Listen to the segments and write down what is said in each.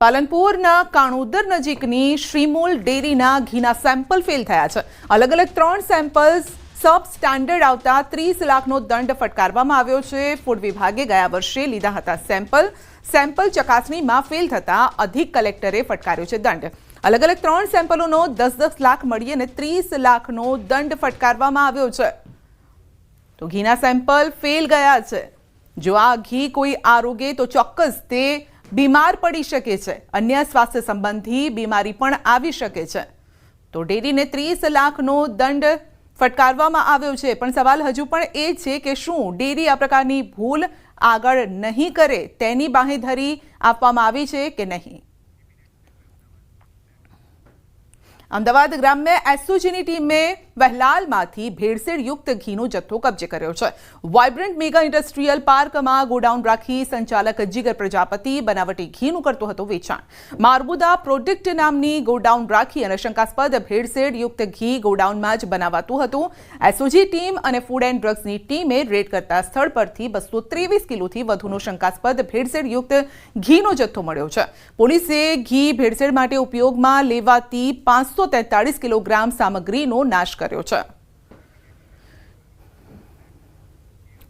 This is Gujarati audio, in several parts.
પાલનપુરના કાણોદર નજીકની શ્રીમૂલ ડેરીના ઘીના સેમ્પલ ફેલ થયા છે। અલગ અલગ 3 સેમ્પલ્સ સબ સ્ટાન્ડર્ડ આવતા 30 લાખનો દંડ ફટકારવામાં આવ્યો છે। ફૂડ વિભાગે ગયા વર્ષે લીધા હતા સેમ્પલ ચકાસણીમાં ફેલ થતા અધિક કલેક્ટરે ફટકાર્યો છે દંડ। અલગ અલગ 3 સેમ્પલોનો 10-10 લાખ મળી અને 30 લાખનો દંડ ફટકારવામાં આવ્યો છે। તો ઘીના સેમ્પલ ફેલ ગયા છે। જો આ ઘી કોઈ આરોગે તો ચોક્કસ તે बीमार पड़ी शके छे, अन्य स्वास्थ्य संबंधी बीमारी पण आवी शके छे। तो डेरीने 30 लाखनो दंड फटकारवामां आव्यो छे, पण सवाल हजू पण ए छे के शुं डेरी आ प्रकारनी भूल आगळ नहीं करे तेनी बांहेधरी आपवामां आवी छे के नहीं। अमदावाद ग्राम्य एसओजीनी टीमे वहलालमांथी भेड़सेळ युक्त घीनो जत्थो कब्जे कर्यो छे। वाइब्रન્ટ मेगा इंडस्ट्रीयल पार्कमां गोडाउन राखी संचालक जिगर प्रजापति बनावटी घीनुं करतो हतो वेचाण। मारबुदा प्रोडक्ट नामनी गोडाउन राखी अने शंकास्पद भेड़सेळ युक्त घी गोडाउनमां ज बनावातुं हतुं। एसओजी टीम अने फूड एंड ड्रग्सनी टीमे रेड करता स्थळ परथी 223 किलोथी वधुनो शंकास्पद भेड़सेळ युक्त घीनो जत्थो मळ्यो छे। पोलीसे घी भेड़सेळ माटे उपयोगमां लेवाती 543 किलोग्राम सामग्रीनो नाश कर्यो छे।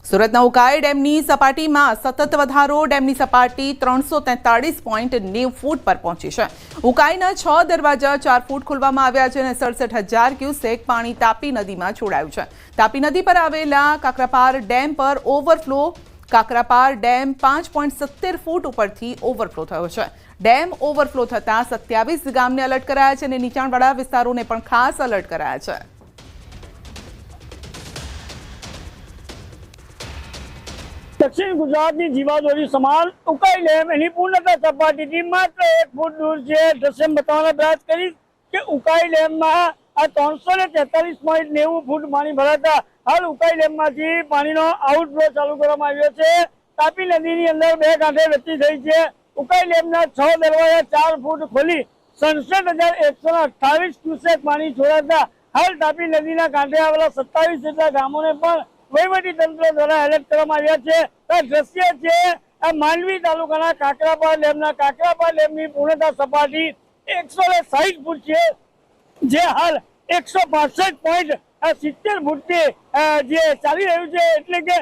सूरतना उकाई डेमनी सपाटीमां सतत वधारो। डेमनी सपाटी 343.90 फूट पर पहोंची छे। उकाईना 6 दरवाजा 4 फूट खोलवामां આવ્યા છે અને 67,000 क्यूसेक पाणी तापी नदीमां છોડાયું છે। तापी नदी पर आवेला काकरापार डेम पर ओवरफ्लो। काकरापार डेम 5.70 फूट उपरथी ओवरफ्लो थयो છે। डेम ओवरफ्लो थता 27 गामने अलर्ट कराया છે અને નીચાણવાળા વિસ્તારોને પણ ખાસ अलर्ट कराया છે। दक्षिण गुजरातनी जीवादोरी समान उकाई डेम एनी पूर्णता सपाटीथी मात्र 1 फूट दूर छे। दृश्य बतावવાનો प्रयास કરીશ કે ઉકાઈ ડેમમાં આ 343.90 ફૂટ પાણી ભરાતા હાલ ઉકાઈ ડેમમાંથી પાણીનો આઉટફ્લો ચાલુ કરવામાં આવ્યો છે। તાપી નદીની અંદર 2 કાંઠે વચ્ચી થઈ છે। ઉકાઈ ડેમના 6 દરવાજા 4 ફૂટ ખોલી 67,128 ક્યુસેક પાણી છોડાતા હાલ તાપી નદીના કાંઠે આવેલા 27 જેટલા ગામોને પણ વહીવટી તંત્ર દ્વારા એલર્ટ કરવામાં આવ્યા છે। આ દ્રશ્ય છે આ માંડવી તાલુકાના કાકરાપાર ડેમની પૂર્ણતા સપાટી 160 ફૂટ છે, જે હાલ 165.70 ફૂટથી જે ચાલી રહ્યું છે, એટલે કે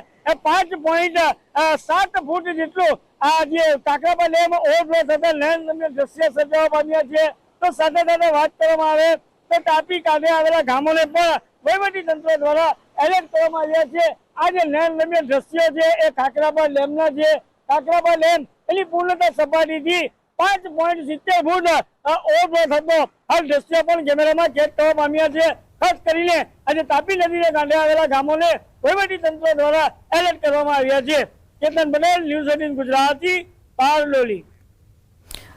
5.7 ફૂટ જેટલું આ જે કાકરાપાર ડેમ ઓવરફ્લો થતા નયનરમ્ય દ્રશ્ય સર્જાવા પામ્યા છે। તો સાથે સાથે વાત કરવામાં આવે તો તાપી કાંઠે આવેલા ગામોને પણ વહીવટી તંત્ર દ્વારા એલર્ટ કરવામાં આવ્યા છે। આ જે નયનરમ્ય દ્રશ્યો છે એ કાકરાપાર ડેમના છે। કાકરાપાર ડેમ એની પૂર્ણતા સપાટીથી 5.70 ફૂટ ઓવરફ્લો થતો હાલ દ્રશ્ય પણ કેમેરામાં કેદ થવા પામ્યા છે। ખાસ કરીને આજે તાપી નદીને કાંઠે આવેલા ગામોને વહીવટી તંત્ર દ્વારા એલર્ટ કરવામાં આવ્યા છે। કેતન પટેલ, ન્યૂઝ 18 ગુજરાતી, પારલોલી।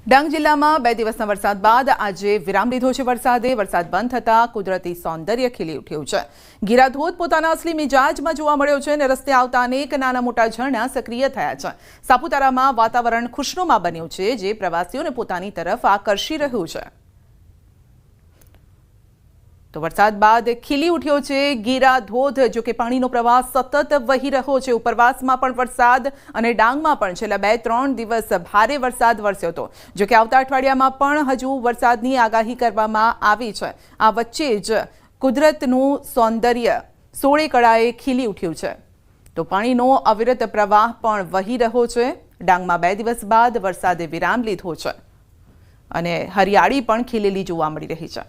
ડાંગ જિલ્લામાં 2 દિવસના વરસાદ બાદ આજે વિરામ લીધો છે વરસાદે। વરસાદ બંધ થતા કુદરતી સૌંદર્ય ખીલી ઉઠ્યું છે। ગીરાધોધ પોતાના અસલી મિજાજમાં જોવા મળ્યો છે અને રસ્તે આવતા અનેક નાના મોટા ઝરણા સક્રિય થયા છે। સાપુતારામાં વાતાવરણ ખુશનુમા બન્યું છે, જે પ્રવાસીઓને પોતાની તરફ આકર્ષી રહ્યું છે। तो वरसाद बाद खीली उठ्यो छे गीराधोध, जो कि पाणीनो प्रवाह सतत वही रह्यो छे। उपरवासमां पण वरसाद अने डांगमां पण छेल्ला 2-3 दिवस भारे वरसाद वरस्यो હતો, जो कि आवता अठवाडियामां पण हजू वरसादनी आगाही करवामां आवी छे। आ वच्चे ज कुदरतनुं सौंदर्य सोळे कळाए खीली उठ्युं छे। तो पाणीनो अविरत प्रवाह पण वही रह्यो छे। डांगमां 2 दिवस बाद वरसादे विराम लीधो छे अने हरियाળી पण खीलेली जोवा मळी रही छे।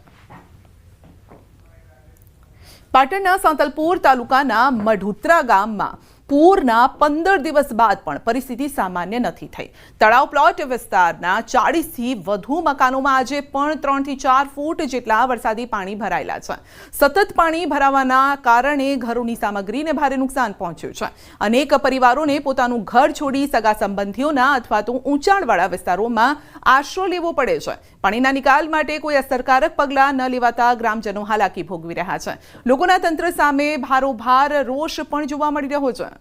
पाटणना सांतलपुर तालुकाना मढुत्रा गाममां पूरना 15 दिवस बाद पण परिस्थिति सामान्य नहीं थई। तळाव प्लॉट विस्तारना 40 थी वधु मकानोमां आजे पण 3 થી 4 फूट जेटला वरसादी पाणी भरायेला छे। सतत पाणी भरावाना कारणे घरोनी सामग्रीने भारे नुकसान पहोंच्युं छे। अनेक परिवारोने पोतानुं घर छोड़ी सगा संबंधीओना अथवा तो ऊंचाणवाळा विस्तारोमां आश्रो लेवो पड़े छे। पाणीना निकाल माटे कोई असरकारक पगलां न लेवाता ग्रामजनो हालाकी भोगवी रह्या छे। लोकोना तंत्र सामे भारोभार रोष पण जोवा मळी रह्यो छे।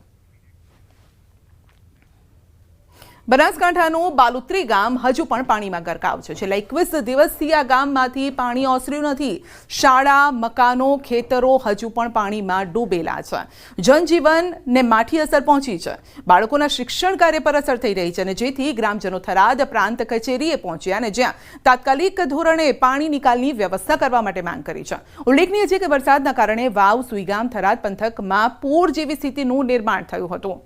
બનાસકાંઠાનું બાલુત્રી ગામ હજુ પણ પાણીમાં ગરકાવ છે. છેલ્લા 21 દિવસથી આ ગામમાંથી પાણી ઓસર્યું નથી. શાળા, મકાનો, ખેતરો હજુ પણ પાણીમાં ડૂબેલા છે. જનજીવનને માઠી અસર પહોંચી છે. બાળકોના શિક્ષણ કાર્ય પર અસર થઈ રહી છે અને જેથી ગ્રામજનો થરાદ પ્રાંત કચેરીએ પહોંચ્યા અને જ્યાં તાત્કાલિક ધોરણે પાણી નિકાલની વ્યવસ્થા કરવા માટે માંગ કરી છે. ઉલ્લેખનીય છે કે વરસાદના કારણે વાવ, સુઈગામ, થરાદ પંથકમાં પૂર જેવી સ્થિતિનું નિર્માણ થયું હતું.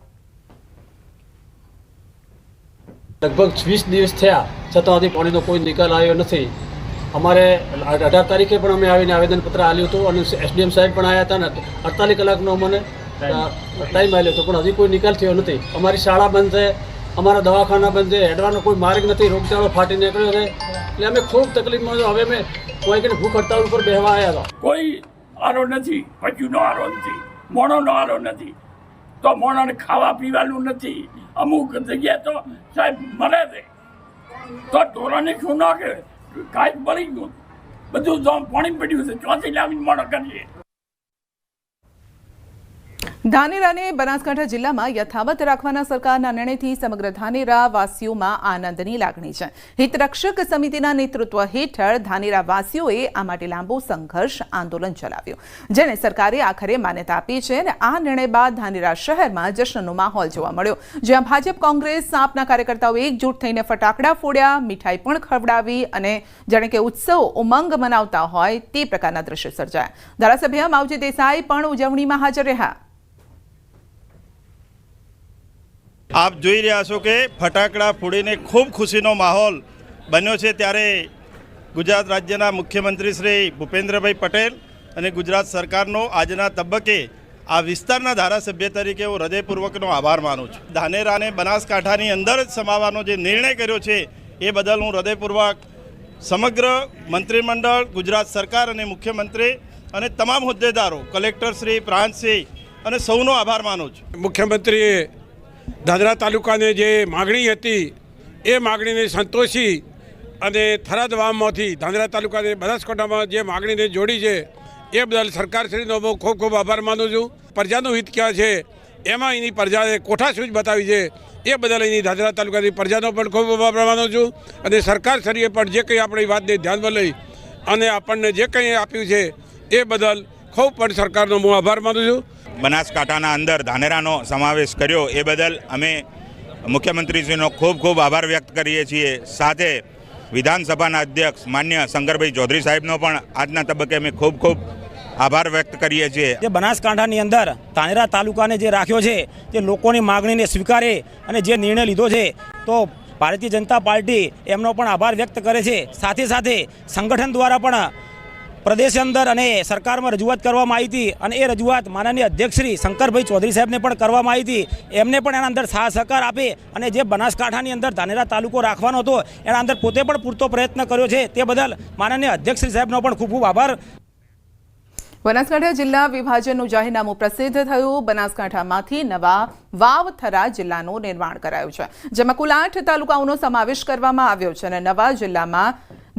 લગભગ 20 દિવસ થયા છતાં હજી પાણીનો કોઈ નિકાલ આવ્યો નથી. અમારે 18 તારીખે પણ અમે આવીને આવેદનપત્ર આપ્યું હતું અને એસડીએમ સાહેબ પણ આવ્યા હતા ને 48 કલાકનો અમને ટાઈમ આપ્યો હતો પણ હજી કોઈ નિકાલ થયો નથી. અમારી શાળા બંધ છે, અમારા દવાખાના બંધ છે, હેડવાનો કોઈ માર્ગ નથી, રોગચાળો ફાટી નીકળ્યો છે. એટલે અમે ખૂબ તકલીફમાં છો. હવે અમે કોઈ કે ભૂખ હડતાળ ઉપર બેહવા આવ્યા હતા. કોઈ આરો નથી, પશુનો આરો નથી, મોણોનો આરો નથી, તો મોણોને ખાવા પીવાનું નથી. અમુક જગ્યાએ તો સાહેબ મરે છે તો ઢોરાને શું નાખે, કાંઈ બળી ગયું, બધું પાણી પડ્યું છે, ચોથી લાવીને મોણો કરીએ. ધાનેરાને બનાસકાંઠા જિલ્લામાં યથાવત રાખવાના સરકારના નિર્ણયથી સમગ્ર ધાનેરા વાસીઓમાં આનંદની લાગણી છે. હિતરક્ષક સમિતિના નેતૃત્વ હેઠળ ધાનેરા વાસીઓએ આ માટે લાંબો સંઘર્ષ આંદોલન ચલાવ્યું, જેને સરકારે આખરે માન્યતા આપી છે અને આ નિર્ણય બાદ ધાનેરા શહેરમાં જશ્નનો માહોલ જોવા મળ્યો, જ્યાં ભાજપ, કોંગ્રેસ, આપના કાર્યકર્તાઓ એકજૂટ થઈને ફટાકડા ફોડ્યા, મીઠાઈ પણ ખવડાવી અને જાણે કે ઉત્સવ ઉમંગ મનાવતા હોય તે પ્રકારના દ્રશ્યો સર્જાયા. ધારાસભ્ય માવજી દેસાઈ પણ ઉજવણીમાં હાજર રહ્યા. આપ જોઈ રહ્યા છો કે ફટાકડા ફોડીને ખૂબ ખુશીનો માહોલ બન્યો છે. ત્યારે ગુજરાત રાજ્યના મુખ્યમંત્રી શ્રી ભૂપેન્દ્રભાઈ પટેલ અને ગુજરાત સરકારનો આજના તબક્કે આ વિસ્તારના ધારાસભ્ય તરીકે હું હૃદયપૂર્વકનો આભાર માનું છું. ધાનેરાને બનાસકાંઠાની અંદર જ સમાવવાનો જે નિર્ણય કર્યો છે એ બદલ હું હૃદયપૂર્વક સમગ્ર મંત્રીમંડળ, ગુજરાત સરકાર અને મુખ્યમંત્રી અને તમામ હોદ્દેદારો, કલેક્ટરશ્રી, પ્રાંતશ્રી અને સૌનો આભાર માનું છું. મુખ્યમંત્રીએ ધાનેરા તાલુકાને જે માગણી હતી એ માગણીને સંતોષી અને થરાદ વાવમાંથી ધાનેરા તાલુકાને બનાસકાંઠામાં જે માગણીને જોડી છે એ બદલ સરકારશ્રીનો હું ખૂબ ખૂબ આભાર માનું છું. પ્રજાનું હિત ક્યાં છે એમાં એની પ્રજાએ કોઠાસૂઝ બતાવી છે એ બદલ એની ધાનેરા તાલુકાની પ્રજાનો પણ ખૂબ આભાર માનું છું. અને સરકારશ્રીએ પણ જે કંઈ આપણી વાતને ધ્યાનમાં લઈ અને આપણને જે કંઈ આપ્યું છે એ બદલ ખૂબ પણ સરકારનો હું આભાર માનું છું. બનાસકાંઠાના અંદર ધાનેરાનો સમાવેશ કર્યો એ બદલ અમે મુખ્યમંત્રીશ્રીનો ખૂબ ખૂબ આભાર વ્યક્ત કરીએ છીએ. સાથે વિધાનસભાના અધ્યક્ષ માન્ય શંકરભાઈ ચૌધરી સાહેબનો પણ આજના તબક્કે અમે ખૂબ ખૂબ આભાર વ્યક્ત કરીએ છીએ. જે બનાસકાંઠાની અંદર ધાનેરા તાલુકાને જે રાખ્યો છે તે લોકોની માગણીને સ્વીકારે અને જે નિર્ણય લીધો છે તો ભારતીય જનતા પાર્ટી એમનો પણ આભાર વ્યક્ત કરે છે. સાથે સાથે સંગઠન દ્વારા પણ પ્રદેશ અંદર અને સરકારમાં રજૂઆત કરવામાં આવી હતી અને એ રજૂઆત માનનીય અધ્યક્ષ શ્રી શંકરભાઈ ચૌધરી સાહેબને પણ કરવામાં આવી હતી. એમને પણ એના અંદર સાથ સહકાર આપે અને જે બનાસકાંઠાની અંદર ધાનેરા તાલુકો રાખવાનો હતો એના અંદર પોતે પણ પૂરતો પ્રયત્ન કર્યો છે તે બદલ માનનીય અધ્યક્ષ શ્રી સાહેબનો પણ ખૂબ ખૂબ આભાર. બનાસકાંઠા જિલ્લા વિભાજનનું જાહેરનામું પ્રસિદ્ધ થયું. બનાસકાંઠામાંથી નવા વાવ, થરાદ જિલ્લાનું નિર્માણ કરાયું છે, જેમાં કુલ 8 તાલુકાઓનો સમાવેશ કરવામાં આવ્યો છે અને નવા જિલ્લામાં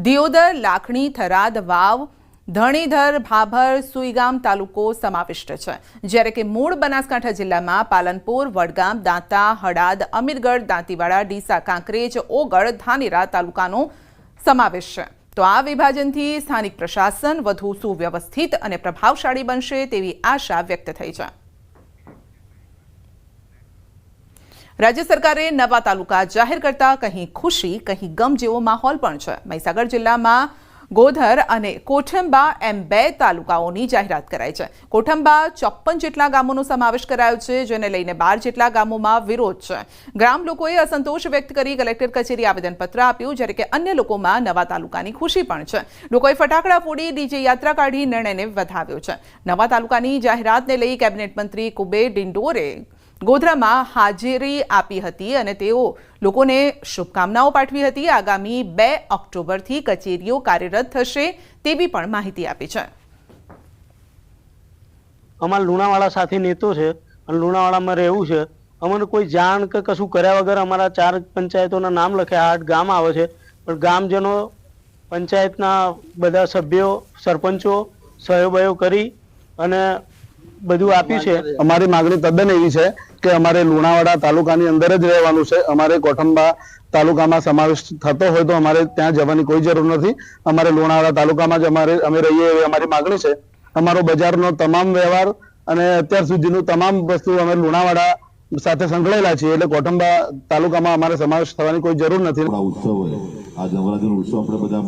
દિયોદર, લાખણી, થરાદ, વાવ, ધણીધર, ભાભર, સુઈગામ તાલુકો સમાવિષ્ટ છે, જ્યારે કે મૂળ બનાસકાંઠા જિલ્લામાં પાલનપુર, વડગામ, દાંતા, હડાદ, અમીરગઢ, દાંતીવાડા, ડીસા, કાંકરેજ, ઓગળ, ધાનેરા તાલુકાનો સમાવેશ છે. તો આ વિભાજનથી સ્થાનિક પ્રશાસન વધુ સુવ્યવસ્થિત અને પ્રભાવશાળી બનશે તેવી આશા વ્યક્ત થઈ છે. રાજ્ય સરકારે નવા તાલુકા જાહેર કરતા કહી ખુશી, કહી ગમ જેવો માહોલ પણ છે. મહીસાગર જિલ્લામાં ગોધર અને કોઠંબા એમ 2 તાલુકાઓની જાહેરાત કરાઈ છે. કોઠંબા 54 જેટલા ગામોનો સમાવેશ કરાયો છે, જેને લઈને 12 જેટલા ગામોમાં વિરોધ છે. ગ્રામ લોકોએ અસંતોષ વ્યક્ત કરી કલેક્ટર કચેરી આવેદનપત્ર આપ્યું, જ્યારે કે અન્ય લોકોમાં નવા તાલુકાની ખુશી પણ છે. લોકોએ ફટાકડા ફોડી ડીજે યાત્રા કાઢી નિર્ણયને વધાવ્યો છે. નવા તાલુકાની જાહેરાતને લઈ કેબિનેટ મંત્રી કુબેર ડિંડોરે ગોધરામાં હાજરી આપી હતી અને તેઓ લોકોને શુભકામનાઓ પાઠવી હતી. આગામી 2 ઓક્ટોબરથી કચેરીઓ કાર્યરત થશે તેવી પણ માહિતી આપી છે. અમારા લુણાવાડા સાથે નેતો છે અને લુણાવાડામાં રહેવું છે. અમને કોઈ જાણ કે કશું કર્યા વગર અમારા 4 પંચાયતોના નામ લખ્યા, 8 ગામ આવે છે, પણ ગામજનો પંચાયતના બધા સભ્યો, સરપંચો સહયોગ કરી અને બધું આપી છે. અમારી માગણી તદ્દન એવી છે કે અમારે લુણાવાડા તાલુકાની અંદર જ રહેવાનું છે. અમારે કોઠંબા તાલુકામાં સમાવેશ થતો હોય તો અમારે ત્યાં જવાની કોઈ જરૂર નથી. અમારે લુણાવાડા તાલુકામાં જ અમે રહીએ એવી અમારી માગણી છે. અમારો બજારનો તમામ વ્યવહાર અને અત્યાર સુધીનું તમામ વસ્તુ અમે લુણાવાડા સાથે સંકળાયેલા છીએ, એટલે કોઠંબા તાલુકામાં અમારે સમાવેશ થવાની કોઈ જરૂર નથી. ઉત્સવ હોય, આ નવરાત્રીનો ઉત્સવ આપણે બધા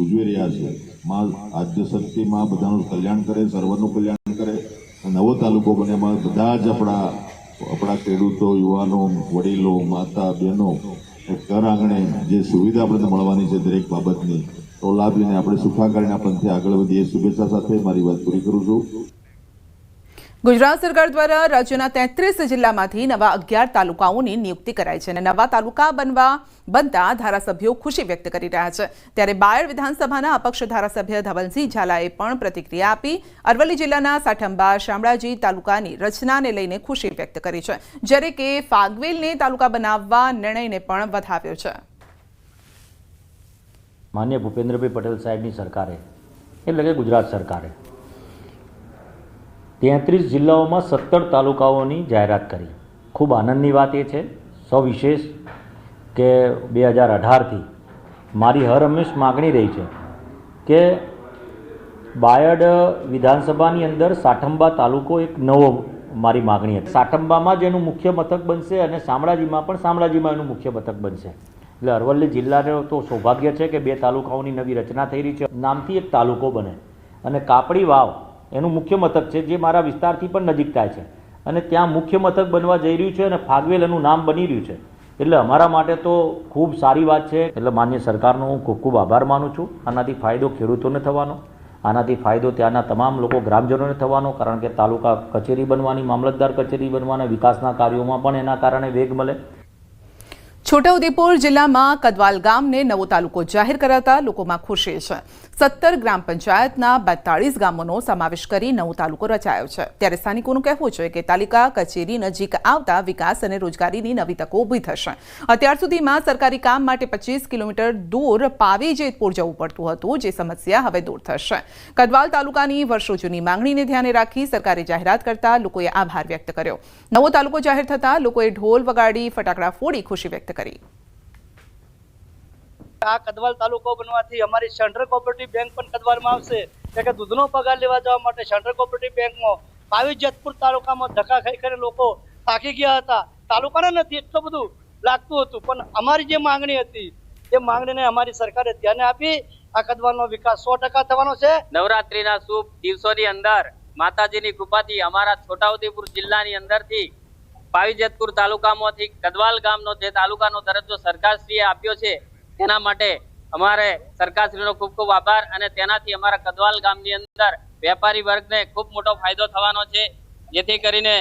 ઉજવી રહ્યા છે. માં આદ્ય શક્તિ માં બધાનું કલ્યાણ કરે, સર્વનું કલ્યાણ કરે. નવો તાલુકો બને, એમાં બધા જ આપણા ખેડૂતો, યુવાનો, વડીલો, માતા, બહેનો ઘર આંગણે જે સુવિધા આપણને મળવાની છે દરેક બાબતની, તો લાભ લઈને આપણે સુખાકારીના પંથે આગળ વધીએ. શુભેચ્છા સાથે મારી વાત પૂરી કરું છું. ગુજરાત સરકાર દ્વારા રાજ્યના 33 જિલ્લામાંથી નવા 11 તાલુકાઓની નિયુક્તિ કરાઈ છે અને નવા તાલુકા બનતા ધારાસભ્યો ખુશી વ્યક્ત કરી રહ્યા છે. ત્યારે બાયડ વિધાનસભાના અપક્ષ ધારાસભ્ય ધવલસિંહ ઝાલાએ પણ પ્રતિક્રિયા આપી. અરવલ્લી જિલ્લાના સાઠંબા શામળાજી તાલુકાની રચનાને લઈને ખુશી વ્યક્ત કરી છે, જ્યારે કે ફાગવેલને તાલુકા બનાવવા નિર્ણયને પણ વધાવ્યો છે. માન્ય ભૂપેન્દ્રભાઈ પટેલ સાહેબની સરકારે, એટલે કે ગુજરાત સરકારે 33 જિલ્લાઓમાં 17 તાલુકાઓની જાહેરાત કરી. ખૂબ આનંદની વાત એ છે સવિશેષ કે 2018થી મારી હર હંમેશ માગણી રહી છે કે બાયડ વિધાનસભાની અંદર સાઠંબા તાલુકો એક નવો મારી માગણી હતી. સાઠંબામાં જ એનું મુખ્ય મથક બનશે અને શામળાજીમાં પણ શામળાજીમાં એનું મુખ્ય મથક બનશે. એટલે અરવલ્લી જિલ્લાનો તો સૌભાગ્ય છે કે 2 તાલુકાઓની નવી રચના થઈ રહી છે. નામથી એક તાલુકો બને અને કાપડી વાવ એનું મુખ્ય મથક છે, જે મારા વિસ્તારથી પણ નજીક થાય છે અને ત્યાં મુખ્ય મથક બનવા જઈ રહ્યું છે અને ફાગવેલ એનું નામ બની રહ્યું છે. એટલે અમારા માટે તો ખૂબ સારી વાત છે. એટલે માન્ય સરકારનો હું ખૂબ ખૂબ આભાર માનું છું. આનાથી ફાયદો ખેડૂતોને થવાનો, આનાથી ફાયદો ત્યાંના તમામ લોકો ગ્રામજનોને થવાનો, કારણ કે તાલુકા કચેરી બનવાની, મામલતદાર કચેરી બનવાના વિકાસના કાર્યોમાં પણ એના કારણે વેગ મળે. છોટાઉદેપુર જિલ્લામાં કદવાલ ગામને નવો તાલુકો જાહેર કરાતા લોકોમાં ખુશી છે. 17 ગ્રામ પંચાયતના 42 ગામોનો સમાવેશ કરી નવો તાલુકો રચાયો છે. ત્યારે સ્થાનિકોનું કહેવું છે કે તાલુકા કચેરી નજીક આવતા વિકાસ અને રોજગારીની નવી તકો ઊભી થશે. અત્યાર સુધીમાં સરકારી કામ માટે 25 કિલોમીટર દૂર પાવી જેતપુર જવું પડતું હતું, જે સમસ્યા હવે દૂર થશે. કદવાલ તાલુકાની વર્ષો જૂની માંગણીને ધ્યાને રાખી સરકારે જાહેરાત કરતા લોકોએ આભાર વ્યક્ત કર્યો. નવો તાલુકો જાહેર થતા લોકોએ ઢોલ વગાડી ફટાકડા ફોડી ખુશી વ્યક્ત કરી. આ કદવાલ તાલુકો બનવાથી અમારી સેન્ટ્રલ કોઓપરેટિવ બેંક પણ કદવાલમાં આવશે, એટલે કે દૂધનો પગાર લેવા જવા માટે સેન્ટ્રલ કોઓપરેટિવ બેંકમાં પાવી જેતપુર તાલુકામાં ધક્કા ખાઈ ખાઈને લોકો થાકી ગયા હતા. તાલુકાને નથી એટલું બધું લાગતું હતું, પણ અમારી જે માંગણી હતી એ માંગણીને અમારી સરકારે ધ્યાને આપી. આ કદવાલનો વિકાસ 100% થવાનો છે. નવરાત્રીના શુભ દિવસોની અંદર માતાજીની કૃપાથી અમારા છોટાઉદેપુર જિલ્લાની અંદરથી પાવી જેતપુર તાલુકામાંથી કદવાલ ગામનો જે તાલુકાનો દરજ્જો સરકારશ્રીએ આપ્યો છે, તેના માટે અમારે સરકારશ્રીનો ખૂબ ખૂબ આભાર. અને તેનાથી અમારા કદવાલ ગામની અંદર વેપારી વર્ગને ખૂબ મોટો ફાયદો થવાનો છે, જેથી કરીને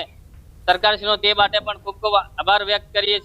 સરકારશ્રીનો તે માટે પણ ખૂબ ખૂબ આભાર વ્યક્ત કરીએ છીએ.